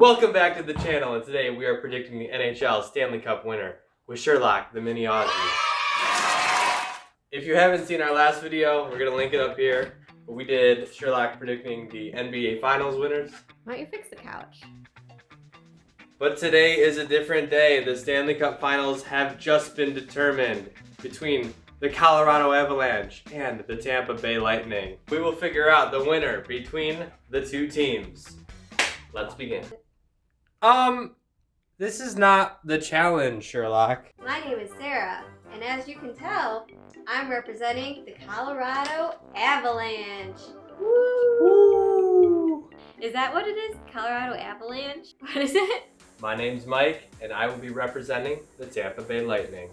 Welcome back to the channel, and today we are predicting the NHL Stanley Cup winner with Sherlock, the mini Aussie. If you haven't seen our last video, we're going to link it up here. But we did Sherlock predicting the NBA Finals winners. Why don't you fix the couch? But today is a different day. The Stanley Cup Finals have just been determined between the Colorado Avalanche and the Tampa Bay Lightning. We will figure out the winner between the two teams. Let's begin. This is not the challenge, Sherlock. My name is Sarah, and as you can tell, I'm representing the Colorado Avalanche. Woo! Woo! Is that what it is? Colorado Avalanche? What is it? My name's Mike, and I will be representing the Tampa Bay Lightning.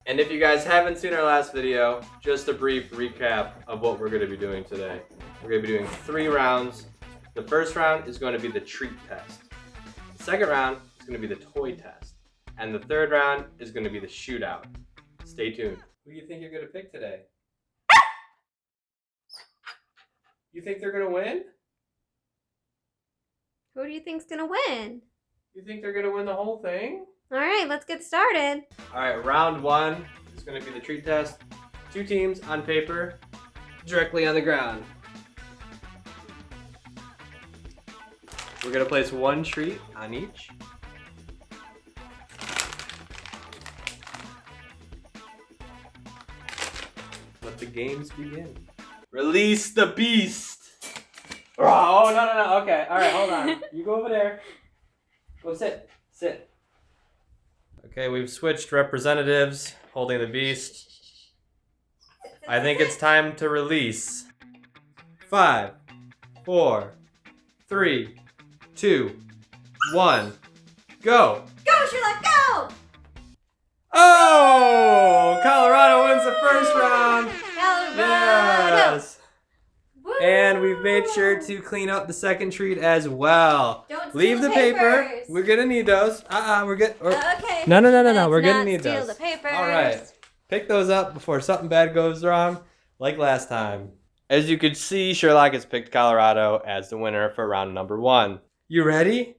And if you guys haven't seen our last video, just a brief recap of what we're going to be doing today. We're going to be doing 3 rounds. The first round is going to be the treat test. The second round is going to be the toy test. And the third round is going to be the shootout. Stay tuned. Who do you think you're going to pick today? You think they're going to win? Who do you think's gonna win? You think they're going to win the whole thing? All right, let's get started. All right, round 1 is going to be the treat test. 2 teams on paper, directly on the ground. We're going to place 1 treat on each. Let the games begin. Release the beast! Oh, no. Okay, all right, hold on. You go over there. Go sit. Sit. Okay, we've switched representatives holding the beast. I think it's time to release. 5, 4, 3, 2, 1, go! Go, Sherlock, go! Oh! Colorado wins the first round! Colorado! Yes! Woo! And we've made sure to clean up the second treat as well. Don't Leave steal the paper. papers. We're gonna need those. We're good. Okay. No. Let's We're gonna not need steal those. the papers. All right. Pick those up before something bad goes wrong, like last time. As you could see, Sherlock has picked Colorado as the winner for round number 1. You ready?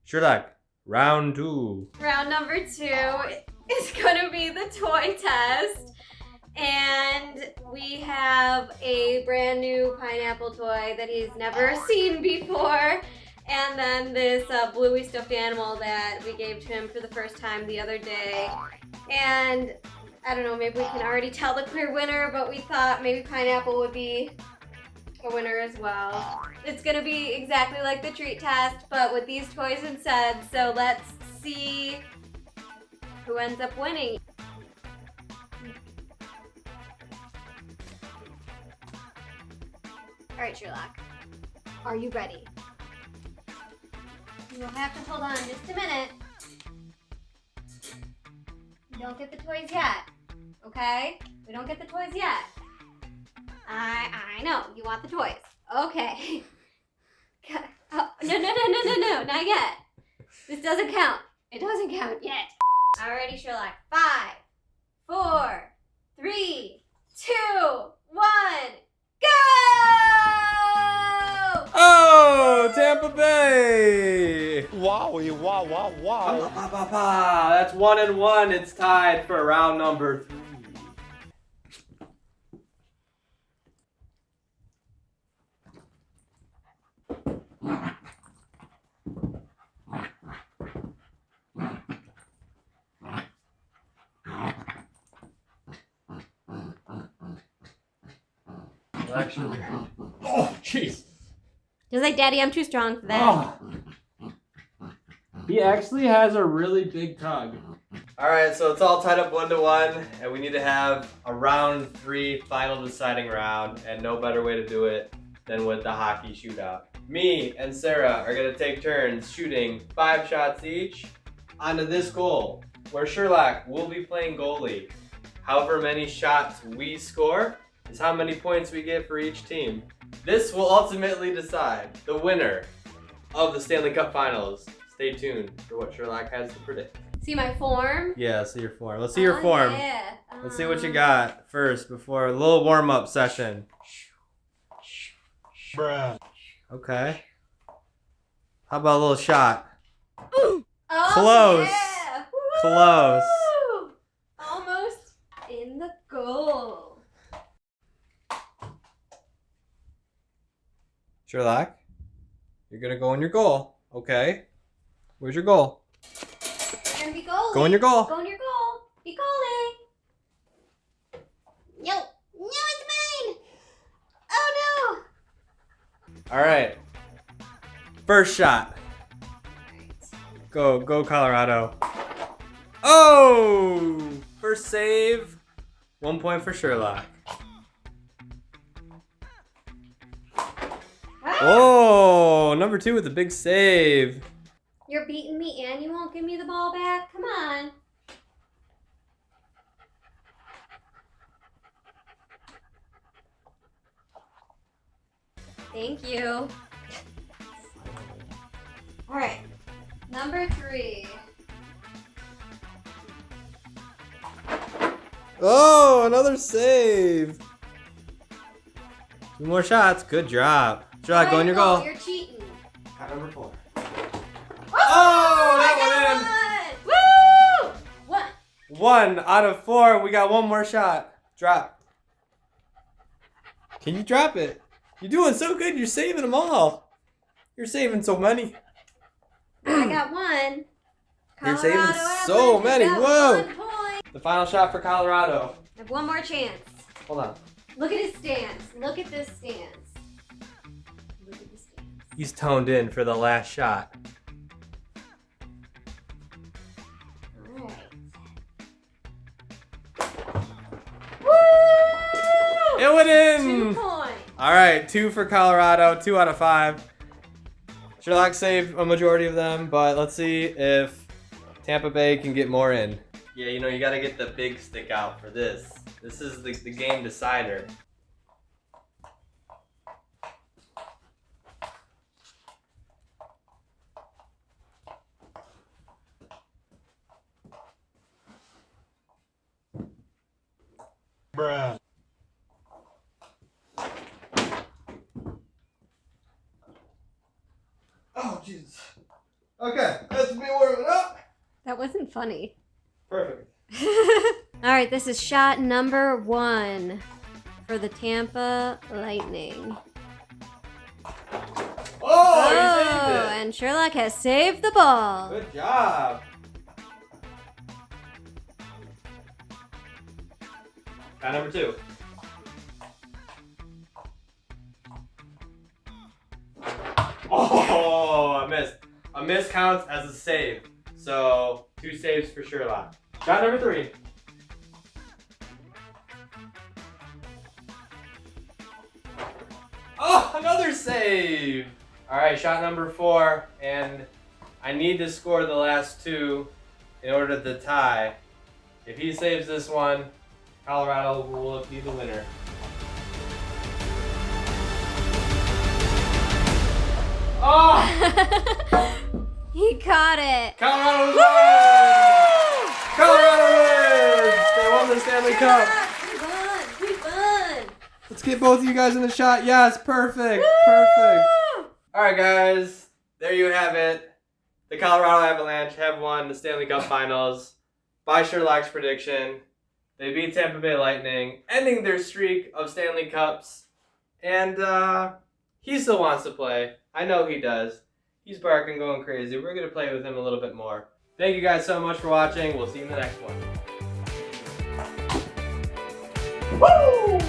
Sherlock, round 2. Round number 2 is gonna be the toy test. And we have a brand new pineapple toy that he's never seen before. And then this bluey stuffed animal that we gave to him for the first time the other day. And I don't know, maybe we can already tell the clear winner, but we thought maybe pineapple would be a winner as well. It's gonna be exactly like the treat test, but with these toys instead. So let's see who ends up winning. All right, Sherlock, are you ready? You'll have to hold on just a minute. Don't get the toys yet, okay? We don't get the toys yet. I know, you want the toys. Okay. Oh, no, not yet. This doesn't count. It doesn't count yet. Alrighty, Sherlock. 5, 4, 3, 2, 1, go! Oh, Tampa Bay! Wowie, wow, wow, wow. That's 1-1. It's tied for round number 3. Actually, oh, jeez. Just like, Daddy, I'm too strong for that. Oh. He actually has a really big tug. All right, so it's all tied up 1-1, and we need to have a round 3 final deciding round, and no better way to do it than with the hockey shootout. Me and Sarah are gonna take turns shooting 5 shots each onto this goal, where Sherlock will be playing goalie. However many shots we score is how many points we get for each team. This will ultimately decide the winner of the Stanley Cup Finals. Stay tuned for what Sherlock has to predict. See my form? Yeah, see your form. Let's see your form. Yeah. Let's see what you got first before a little warm-up session. Bruh. Okay. How about a little shot? Oh, Close. Yeah. Close. Woo! Almost in the goal. Sherlock, you're gonna go in your goal. Okay. Where's your goal? You're gonna be goalie. Go in your goal. Go in your goal. Be goalie. No. No, it's mine. Oh no. All right. First shot. Go Colorado. Oh! First save. 1 point for Sherlock. Oh, number 2 with a big save. You're beating me and you won't give me the ball back? Come on. Thank you. All right. Number 3. Oh, another save. 2 more shots. Good job. Sherlock, go in your goal. You're cheating. Shot number 4. Oh, that won! Woo! What? 1 out of 4. We got 1 more shot. Drop. Can you drop it? You're doing so good. You're saving them all. You're saving so many. I got 1. You're saving Colorado so Avalanche many. got Whoa. 1 point. The final shot for Colorado. I have 1 more chance. Hold on. Look at his stance. Look at this stance. Look at the stance. He's toned in for the last shot. All right. Woo! It went 2 in. points. All right, 2 for Colorado, 2 out of 5. Sherlock saved a majority of them, but let's see if Tampa Bay can get more in. Yeah, you know, you got to get the big stick out for this. This is the game decider. Bruh. Oh, Jesus. Okay, that's me warming up. That wasn't funny. Perfect. All right, this is shot number 1 for the Tampa Lightning. Oh, you saved it. And Sherlock has saved the ball. Good job. Shot number 2. Oh, I missed. A miss counts as a save. So, 2 saves for Sherlock. Shot number 3. Oh, another save. All right, shot number 4. And I need to score the last 2 in order to tie. If he saves this one, Colorado will be the winner. Oh! He caught it. Colorado wins! Colorado wins! They won the Stanley Cup. We won. Let's get both of you guys in the shot. Yes, perfect. Perfect. All right, guys. There you have it. The Colorado Avalanche have won the Stanley Cup Finals by Sherlock's prediction. They beat Tampa Bay Lightning, ending their streak of Stanley Cups. And he still wants to play. I know he does. He's barking, going crazy. We're going to play with him a little bit more. Thank you guys so much for watching. We'll see you in the next one. Woo!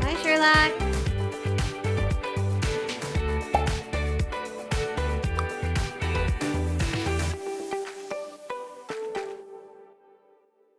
Bye, Sherlock.